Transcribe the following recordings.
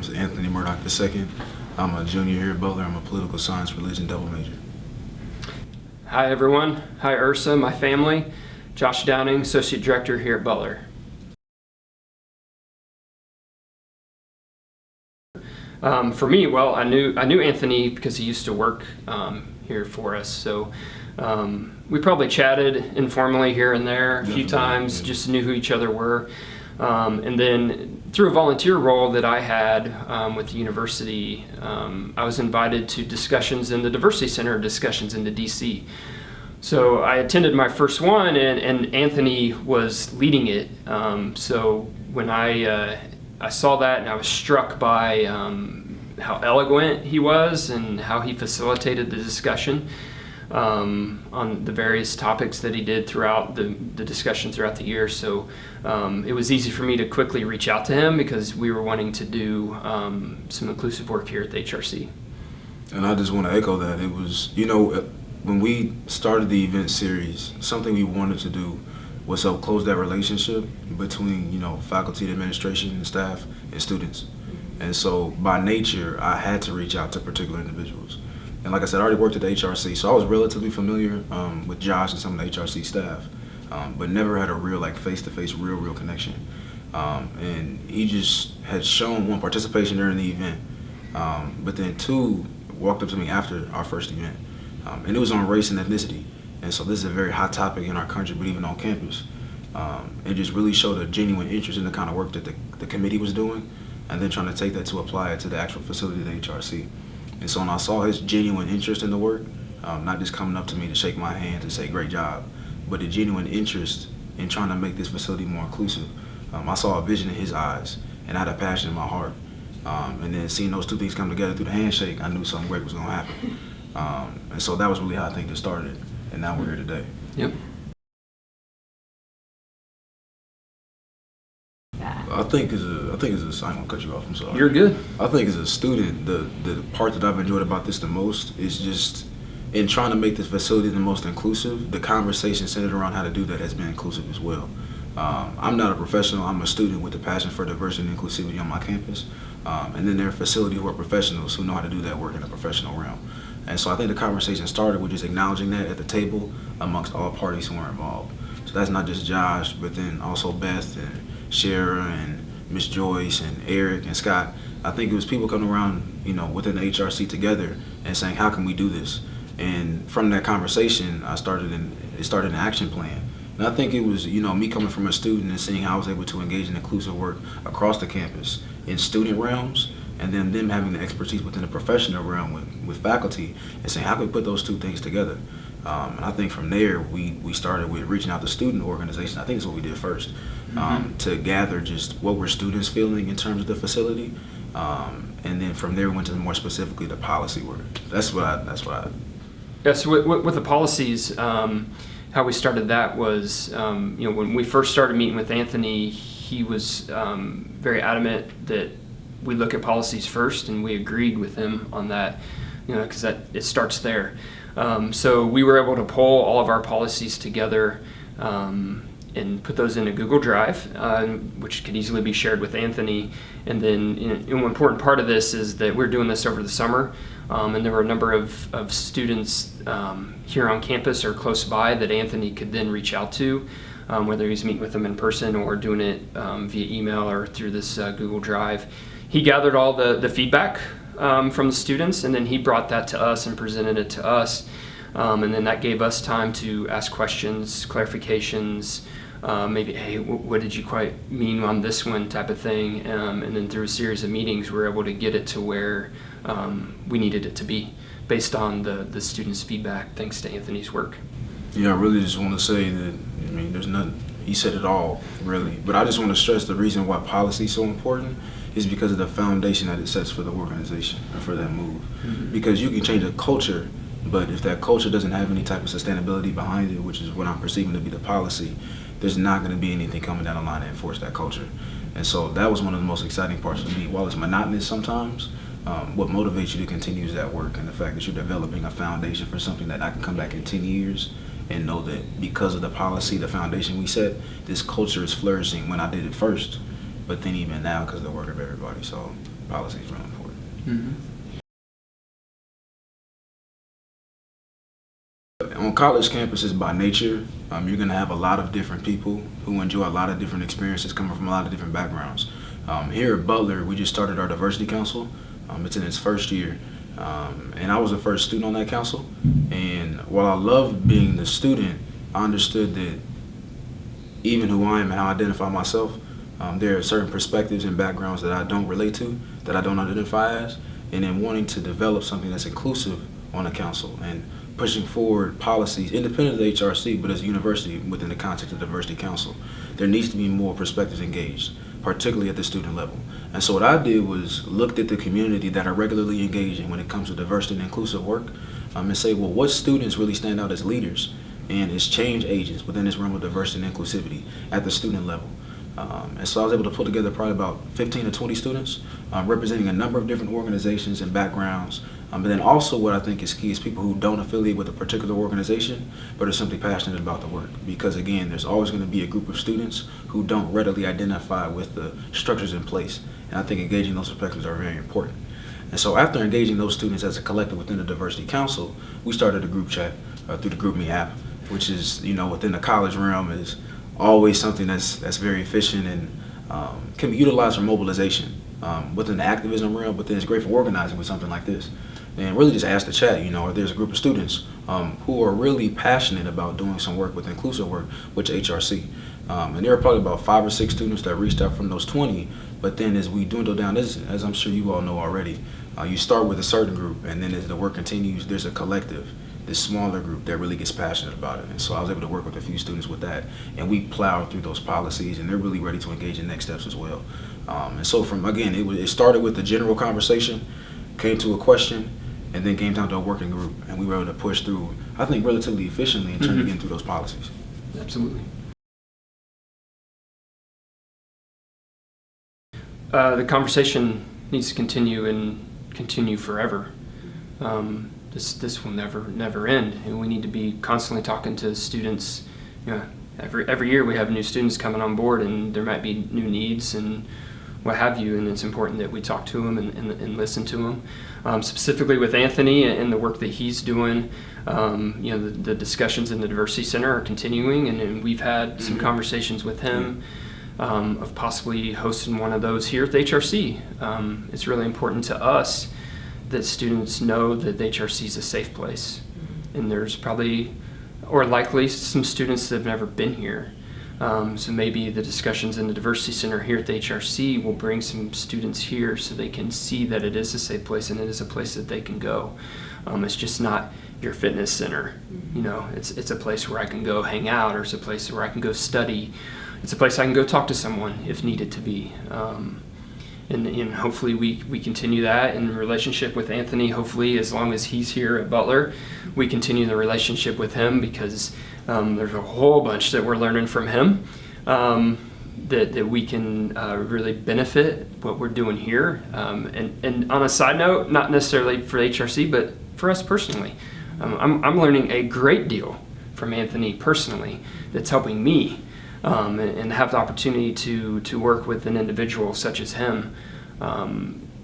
name is Anthony Murdock II. I'm a junior here at Butler. I'm a political science religion double major. Hi everyone. Hi Ursa, my family. Josh Downing, Associate Director here at Butler. For me, well, I knew Anthony because he used to work here for us. So we probably chatted informally here and there a few times, just knew who each other were. And then through a volunteer role that I had with the university, I was invited to discussions in the Diversity Center, discussions into DC. So I attended my first one, and Anthony was leading it. So when I saw that, and I was struck by how eloquent he was and how he facilitated the discussion on the various topics that he did throughout the discussion throughout the year. So it was easy for me to quickly reach out to him because we were wanting to do some inclusive work here at the HRC. And I just want to echo that. It was, when we started the event series, something we wanted to do was help close that relationship between, faculty, administration, and staff, and students. And so by nature, I had to reach out to particular individuals. And like I said, I already worked at the HRC, so I was relatively familiar with Josh and some of the HRC staff, but never had a real face-to-face, real connection. And he just had shown, one, participation during the event, but then two, walked up to me after our first event. And it was on race and ethnicity. And so this is a very hot topic in our country, but even on campus. It just really showed a genuine interest in the kind of work that the committee was doing, and then trying to take that to apply it to the actual facility of the HRC. And so when I saw his genuine interest in the work, not just coming up to me to shake my hand and say, great job, but a genuine interest in trying to make this facility more inclusive. I saw a vision in his eyes, and I had a passion in my heart. And then seeing those two things come together through the handshake, I knew something great was gonna happen. And so that was really how I think it started, and now we're here today. Yep. I think as a I'm gonna cut you off, I'm sorry. You're good. I think as a student, the part that I've enjoyed about this the most is just in trying to make this facility the most inclusive, the conversation centered around how to do that has been inclusive as well. I'm not a professional, I'm a student with a passion for diversity and inclusivity on my campus. And then there are facilities who are professionals who know how to do that work in a professional realm. And so I think the conversation started with just acknowledging that at the table amongst all parties who are involved. So that's not just Josh, but then also Beth and Shara and Miss Joyce and Eric and Scott. I think it was people coming around, within the HRC together and saying, how can we do this? And from that conversation, it started an action plan. And I think it was, me coming from a student and seeing how I was able to engage in inclusive work across the campus in student realms, and then them having the expertise within the professional realm with faculty and saying, how can we put those two things together? And I think from there, we started with reaching out to student organizations. I think that's what we did first, to gather just what were students feeling in terms of the facility. And then from there, we went to more specifically the policy work. That's what I. Yeah, so with the policies, how we started that was, when we first started meeting with Anthony, he was very adamant that we look at policies first, and we agreed with him on that, because it starts there. So we were able to pull all of our policies together and put those in a Google Drive, which could easily be shared with Anthony. And then an important part of this is that we're doing this over the summer, and there were a number of students here on campus or close by that Anthony could then reach out to, whether he's meeting with them in person or doing it via email or through this Google Drive. He gathered all the feedback from the students, and then he brought that to us and presented it to us. And then that gave us time to ask questions, clarifications, maybe, hey, what did you quite mean on this one type of thing. And then through a series of meetings, we were able to get it to where we needed it to be based on the students' feedback, thanks to Anthony's work. Yeah, I really just want to say that, there's nothing, he said it all, really. But I just want to stress the reason why policy is so important is because of the foundation that it sets for the organization and for that move. Mm-hmm. Because you can change a culture, but if that culture doesn't have any type of sustainability behind it, which is what I'm perceiving to be the policy, there's not going to be anything coming down the line to enforce that culture. And so that was one of the most exciting parts for me. While it's monotonous sometimes, what motivates you to continue is that work and the fact that you're developing a foundation for something that I can come back in 10 years and know that because of the policy, the foundation we set, this culture is flourishing when I did it first, but then even now because of the work of everybody. So policy is really important. Mm-hmm. On college campuses, by nature, you're going to have a lot of different people who enjoy a lot of different experiences coming from a lot of different backgrounds. Here at Butler, we just started our diversity council. It's in its first year, and I was the first student on that council. And while I loved being the student, I understood that even who I am and how I identify myself, there are certain perspectives and backgrounds that I don't relate to, that I don't identify as, and then wanting to develop something that's inclusive on the council and pushing forward policies independent of the HRC, but as a university within the context of the Diversity Council. There needs to be more perspectives engaged, particularly at the student level. And so what I did was looked at the community that are regularly engaging when it comes to diversity and inclusive work, and say, well, what students really stand out as leaders and as change agents within this realm of diversity and inclusivity at the student level. And so I was able to put together probably about 15 to 20 students representing a number of different organizations and backgrounds. But then also what I think is key is people who don't affiliate with a particular organization but are simply passionate about the work. Because again, there's always going to be a group of students who don't readily identify with the structures in place. And I think engaging those perspectives are very important. And so after engaging those students as a collective within the Diversity Council, we started a group chat through the GroupMe app, which is, within the college realm is always something that's very efficient and can be utilized for mobilization within the activism realm, but then it's great for organizing with something like this. And really just ask the chat, or there's a group of students who are really passionate about doing some work with inclusive work with HRC. And there are probably about 5 or 6 students that reached out from those 20, but then as we dwindle down, as I'm sure you all know already, you start with a certain group, and then as the work continues, there's a collective, this smaller group that really gets passionate about it. And so I was able to work with a few students with that, and we plowed through those policies, and they're really ready to engage in next steps as well. And so it started with a general conversation, came to a question, and then came down to a working group, and we were able to push through, I think, relatively efficiently in terms of getting through those policies. Absolutely. The conversation needs to continue and continue forever. This will never end, and we need to be constantly talking to students. Every year we have new students coming on board, and there might be new needs and what have you, and it's important that we talk to them and listen to them. Specifically with Anthony and the work that he's doing, the discussions in the Diversity Center are continuing, and we've had some conversations with him of possibly hosting one of those here at the HRC. It's really important to us that students know that the HRC is a safe place, and there's probably or likely some students that have never been here. So maybe the discussions in the Diversity Center here at the HRC will bring some students here so they can see that it is a safe place and it is a place that they can go. It's just not your fitness center. It's a place where I can go hang out, or it's a place where I can go study. It's a place I can go talk to someone if needed to be. And hopefully we continue that in relationship with Anthony. Hopefully, as long as he's here at Butler, we continue the relationship with him, because there's a whole bunch that we're learning from him that we can really benefit what we're doing here. And on a side note, not necessarily for HRC, but for us personally, I'm learning a great deal from Anthony personally that's helping me. And have the opportunity to work with an individual such as him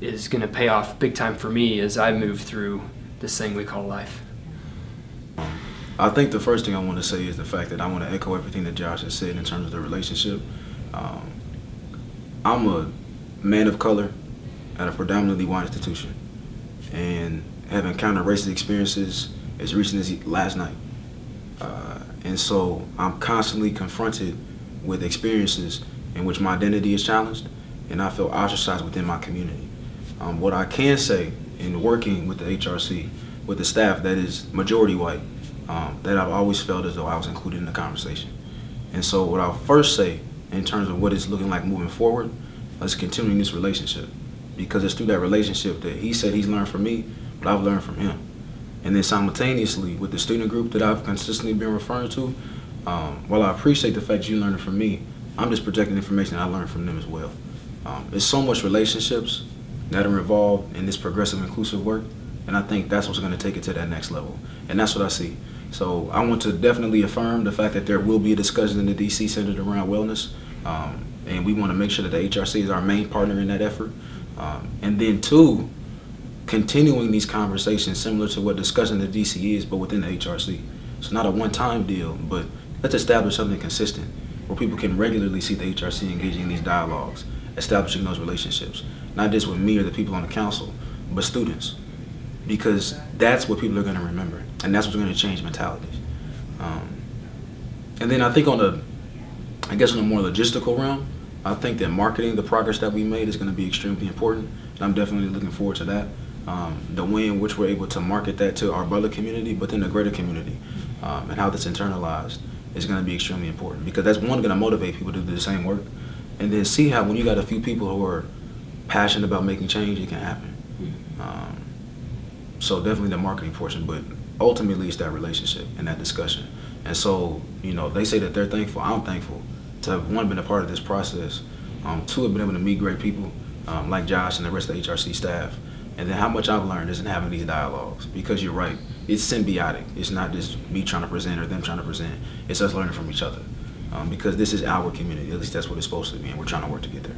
is going to pay off big time for me as I move through this thing we call life. I think the first thing I want to say is the fact that I want to echo everything that Josh has said in terms of the relationship. I'm a man of color at a predominantly white institution, and have encountered racist experiences as recent as last night. And so I'm constantly confronted with experiences in which my identity is challenged, and I feel ostracized within my community. What I can say in working with the HRC, with the staff that is majority white, that I've always felt as though I was included in the conversation. And so what I'll first say in terms of what it's looking like moving forward is continuing this relationship, because it's through that relationship that he said he's learned from me, but I've learned from him. And then simultaneously with the student group that I've consistently been referring to, while I appreciate the fact you learned from me, I'm just projecting information I learned from them as well. There's so much relationships that are involved in this progressive inclusive work, and I think that's what's going to take it to that next level. And that's what I see. So I want to definitely affirm the fact that there will be a discussion in the DC centered around wellness, and we want to make sure that the HRC is our main partner in that effort. And then two, continuing these conversations similar to what discussing the DC is, but within the HRC. So not a one-time deal, but let's establish something consistent where people can regularly see the HRC engaging in these dialogues, establishing those relationships, not just with me or the people on the council, but students, because that's what people are going to remember, and that's what's going to change mentalities. And then I think on a more logistical realm, I think that marketing the progress that we made is going to be extremely important, and I'm definitely looking forward to that. The way in which we're able to market that to our Butler community, but then the greater community, and how that's internalized is going to be extremely important, because that's one, going to motivate people to do the same work, and then see how when you got a few people who are passionate about making change, it can happen. So definitely the marketing portion, but ultimately it's that relationship and that discussion. And so, they say that they're thankful. I'm thankful to have, one, been a part of this process, two, have been able to meet great people like Josh and the rest of the HRC staff, and then how much I've learned is in having these dialogues, because you're right, it's symbiotic. It's not just me trying to present or them trying to present. It's us learning from each other, because this is our community. At least that's what it's supposed to be, and we're trying to work to get there.